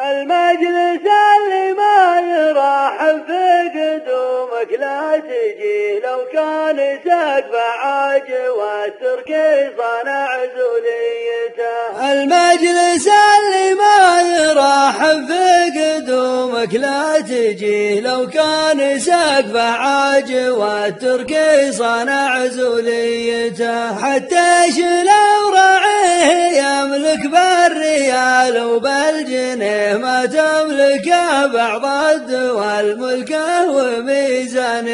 المجلس اللي ما يرحب في قدومك لا تجي، لو كان سقف عاج والتركي صنع زوليته. المجلس اللي ما يرحب في قدومك لا تجي، لو كان سقف عاج والتركي صنع زوليته. حتى شلو رعيه يملك بالريال وبالجنيه، ما تملكه بعض الدول ملكه وميزانيته.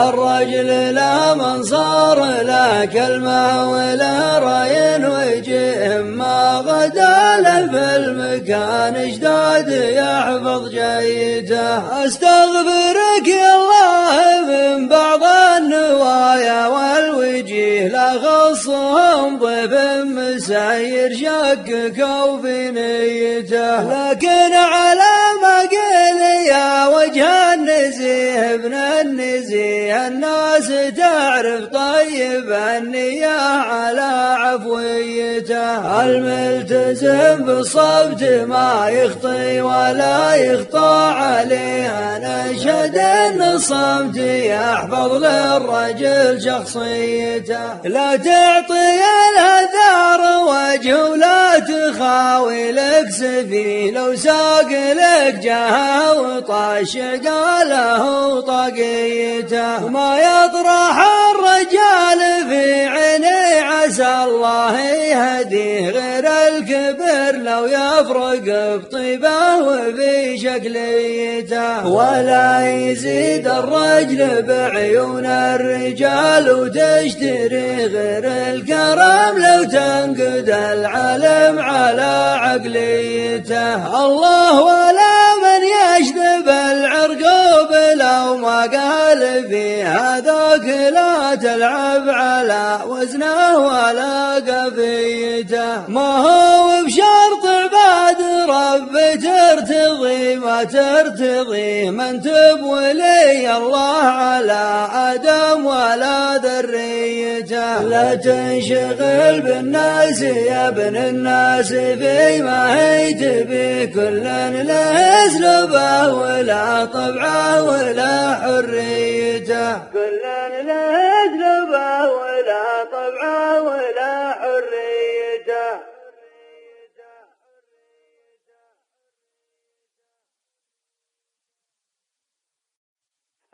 الرجل لا منصار لا كلمة ولا رأي وجه، ما غدا له في المكان جداد يحفظ جيته. استغفرك يا الله من بعض النوايا والوجيه، لا خصهم ضيف مسير شككوا في نيته. لكن على ما قيل يا وجه النزيه ابن النزيه، الناس تعرف طيب النية على عفويته. الملتزم بالصبت ما يخطي ولا يخطى عليه، أنا أشهد أن الصمت يحفظ للرجل شخصيته. لا تعطي الهذار وجه ولا تخاوي لك سفيه، لو ساق لك جاه وطاش قاله طاقيته. ما يطرح الرجال في عيني عسى الله يهديه، غير الكبر لو يفرق بطيبه وفي شكليته. ولا يزيد الرجل بعيون الرجال وتشتري، غير الكرم لو تنقد العالم على عقليته. الله ولا من يجذب العرقوب لو ما قال في هذاك، لا تلعب على وزنه ولا قفيته. ما هو بشرط عباد رب ترتضي، ما ترتضي من تبولي الله على آدم ولا ذريته. لا تنشغل بالناس يا ابن الناس فيما هي تبي، كل له اسلوبه ولا طبعه ولا حريته. كل له اسلوبه ولا طبعه ولا حريته.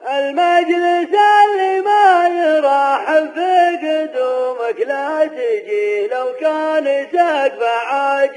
المجلس اللي ما يرحب في قدومك لا تجي، لو كان سقف عاج